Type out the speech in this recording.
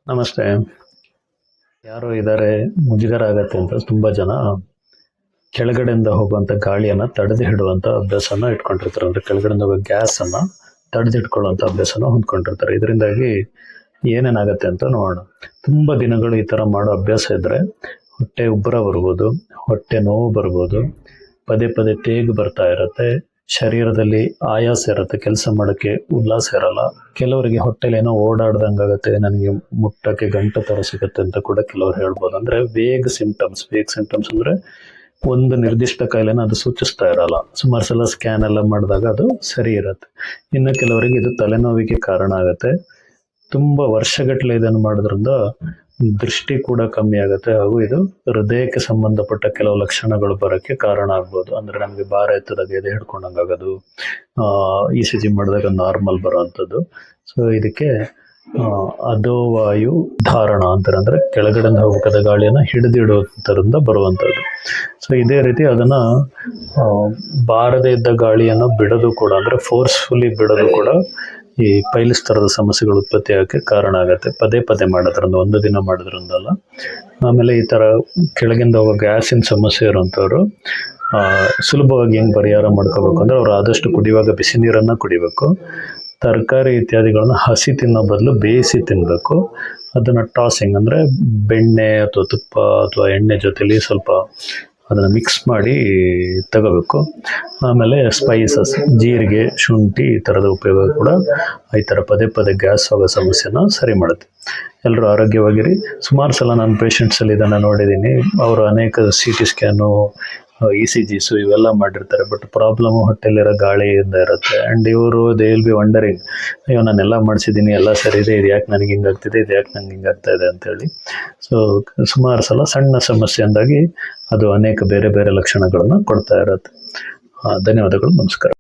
ನಮಸ್ತೆ. ಯಾರೋ ಇದ್ದಾರೆ ಮುಜುಗರ ಆಗತ್ತೆ ಅಂತ ತುಂಬ ಜನ ಕೆಳಗಡೆಯಿಂದ ಹೋಗುವಂಥ ಗಾಳಿಯನ್ನು ತಡೆದು ಹಿಡುವಂಥ ಅಭ್ಯಾಸನ ಇಟ್ಕೊಂಡಿರ್ತಾರೆ. ಅಂದರೆ ಕೆಳಗಡೆಯಿಂದ ಹೋಗೋ ಗ್ಯಾಸನ್ನು ತಡೆದಿಟ್ಕೊಳ್ಳುವಂಥ ಅಭ್ಯಾಸನ ಹೊಂದ್ಕೊಂಡಿರ್ತಾರೆ. ಇದರಿಂದಾಗಿ ಏನೇನಾಗತ್ತೆ ಅಂತ ನೋಡೋಣ. ತುಂಬ ದಿನಗಳು ಈ ಥರ ಮಾಡೋ ಅಭ್ಯಾಸ ಇದ್ದರೆ ಹೊಟ್ಟೆ ಉಬ್ಬರ ಬರ್ಬೋದು, ಹೊಟ್ಟೆ ನೋವು ಬರ್ಬೋದು, ಪದೇ ಪದೇ ತೇಗು ಬರ್ತಾ ಇರುತ್ತೆ, ಶರೀರದಲ್ಲಿ ಆಯಾಸ ಇರುತ್ತೆ, ಕೆಲಸ ಮಾಡೋಕ್ಕೆ ಉಲ್ಲಾಸ ಇರಲ್ಲ, ಕೆಲವರಿಗೆ ಹೊಟ್ಟೆಲಿ ಏನೋ ಓಡಾಡ್ದಂಗೆ ಆಗುತ್ತೆ, ನನಗೆ ಮುಟ್ಟಕ್ಕೆ ಗಂಟು ಥರ ಸಿಗುತ್ತೆ ಅಂತ ಕೂಡ ಕೆಲವರು ಹೇಳ್ಬೋದು. ಅಂದರೆ ವೇಗ್ ಸಿಂಪ್ಟಮ್ಸ್ ಅಂದರೆ ಒಂದು ನಿರ್ದಿಷ್ಟ ಕಾಯಿಲೆನ ಅದು ಸೂಚಿಸ್ತಾ ಇರಲ್ಲ. ಸುಮಾರು ಸಲ ಸ್ಕ್ಯಾನ್ ಎಲ್ಲ ಮಾಡಿದಾಗ ಅದು ಸರಿ ಇರುತ್ತೆ. ಇನ್ನು ಕೆಲವರಿಗೆ ಇದು ತಲೆನೋವಿಗೆ ಕಾರಣ ಆಗುತ್ತೆ. ತುಂಬ ವರ್ಷಗಟ್ಟಲೆ ಇದನ್ನು ಮಾಡೋದ್ರಿಂದ ದೃಷ್ಟಿ ಕೂಡ ಕಮ್ಮಿ ಆಗುತ್ತೆ, ಹಾಗೂ ಇದು ಹೃದಯಕ್ಕೆ ಸಂಬಂಧಪಟ್ಟ ಕೆಲವು ಲಕ್ಷಣಗಳು ಬರೋಕ್ಕೆ ಕಾರಣ ಆಗ್ಬೋದು. ಅಂದರೆ ನಮಗೆ ಭಾರ ಎತ್ತದಾಗ ಎದೆ ಹಿಡ್ಕೊಂಡಂಗೆ ಆಗೋದು, ECG ಮಾಡಿದಾಗ ನಾರ್ಮಲ್ ಬರೋವಂಥದ್ದು. ಸೊ ಇದಕ್ಕೆ ಅಧೋವಾಯು ಧಾರಣ ಅಂತಾರೆ. ಅಂದರೆ ಕೆಳಗಡೆಯಿಂದ ಹೋಗಬೇಕಾದ ಗಾಳಿಯನ್ನು ಹಿಡಿದಿಡೋದ್ರಿಂದ ಬರುವಂಥದ್ದು. ಸೊ ಇದೇ ರೀತಿ ಅದನ್ನು ಬಾರದೇ ಇದ್ದ ಗಾಳಿಯನ್ನು ಬಿಡೋದು ಕೂಡ, ಅಂದರೆ ಫೋರ್ಸ್ಫುಲಿ ಬಿಡೋದು ಕೂಡ ಈ ಪೈಲ್ಸ್ ಥರದ ಸಮಸ್ಯೆಗಳು ಉತ್ಪತ್ತಿ ಆಗೋಕ್ಕೆ ಕಾರಣ ಆಗುತ್ತೆ. ಪದೇ ಪದೇ ಮಾಡೋದ್ರಿಂದ, ಒಂದು ದಿನ ಮಾಡೋದ್ರಿಂದಲ್ಲ. ಆಮೇಲೆ ಈ ಥರ ಕೆಳಗಿಂದ ಹೋಗೋ ಗ್ಯಾಸಿನ ಸಮಸ್ಯೆ ಇರೋಂಥವ್ರು ಸುಲಭವಾಗಿ ಹೆಂಗೆ ಪರಿಹಾರ ಮಾಡ್ಕೋಬೇಕು ಅಂದರೆ, ಅವರು ಆದಷ್ಟು ಕುಡಿಯುವಾಗ ಬಿಸಿ ನೀರನ್ನು ಕುಡಿಬೇಕು. ತರಕಾರಿ ಇತ್ಯಾದಿಗಳನ್ನ ಹಸಿ ತಿನ್ನೋ ಬದಲು ಬೇಯಿಸಿ ತಿನ್ನಬೇಕು. ಅದನ್ನು ಟಾಸಿಂಗ್ ಅಂದರೆ ಬೆಣ್ಣೆ ಅಥವಾ ತುಪ್ಪ ಅಥವಾ ಎಣ್ಣೆ ಜೊತೆಲಿ ಸ್ವಲ್ಪ ಅದನ್ನು ಮಿಕ್ಸ್ ಮಾಡಿ ತಗೋಬೇಕು. ಆಮೇಲೆ ಸ್ಪೈಸಸ್, ಜೀರಿಗೆ, ಶುಂಠಿ ಈ ಥರದ ಉಪಯೋಗ ಕೂಡ ಈ ಥರ ಪದೇ ಪದೇ ಗ್ಯಾಸ್ ಆಗೋ ಸಮಸ್ಯೆನ ಸರಿ ಮಾಡುತ್ತೆ. ಎಲ್ಲರೂ ಆರೋಗ್ಯವಾಗಿರಿ. ಸುಮಾರು ಸಲ ನಾನು ಪೇಷಂಟ್ಸಲ್ಲಿ ಇದನ್ನು ನೋಡಿದ್ದೀನಿ. ಅವರು ಅನೇಕ CT ಸ್ಕ್ಯಾನು, ECGs ಇವೆಲ್ಲ ಮಾಡಿರ್ತಾರೆ. ಬಟ್ ಪ್ರಾಬ್ಲಮ್ಮು ಹೊಟ್ಟೆಲಿರೋ ಗಾಳಿಯಿಂದ ಇರುತ್ತೆ. ಆ್ಯಂಡ್ ಇವರು ದೇ ವಿಲ್ ಬಿ ವಂಡರಿಂಗ್, ಅಯ್ಯೋ ನಾನೆಲ್ಲ ಮಾಡಿಸಿದ್ದೀನಿ, ಎಲ್ಲ ಸರಿ ಇದೆ, ಇದು ಯಾಕೆ ನನಗೆ ಹಿಂಗಾಗ್ತಿದೆ, ಇದು ಯಾಕೆ ನಂಗೆ ಹಿಂಗಾಗ್ತಾ ಇದೆ ಅಂತೇಳಿ. ಸೊ ಸುಮಾರು ಸಲ ಸಣ್ಣ ಸಮಸ್ಯೆಯಿಂದಾಗಿ ಅದು ಅನೇಕ ಬೇರೆ ಬೇರೆ ಲಕ್ಷಣಗಳನ್ನು ಕೊಡ್ತಾ ಇರುತ್ತೆ. ಧನ್ಯವಾದಗಳು. ನಮಸ್ಕಾರ.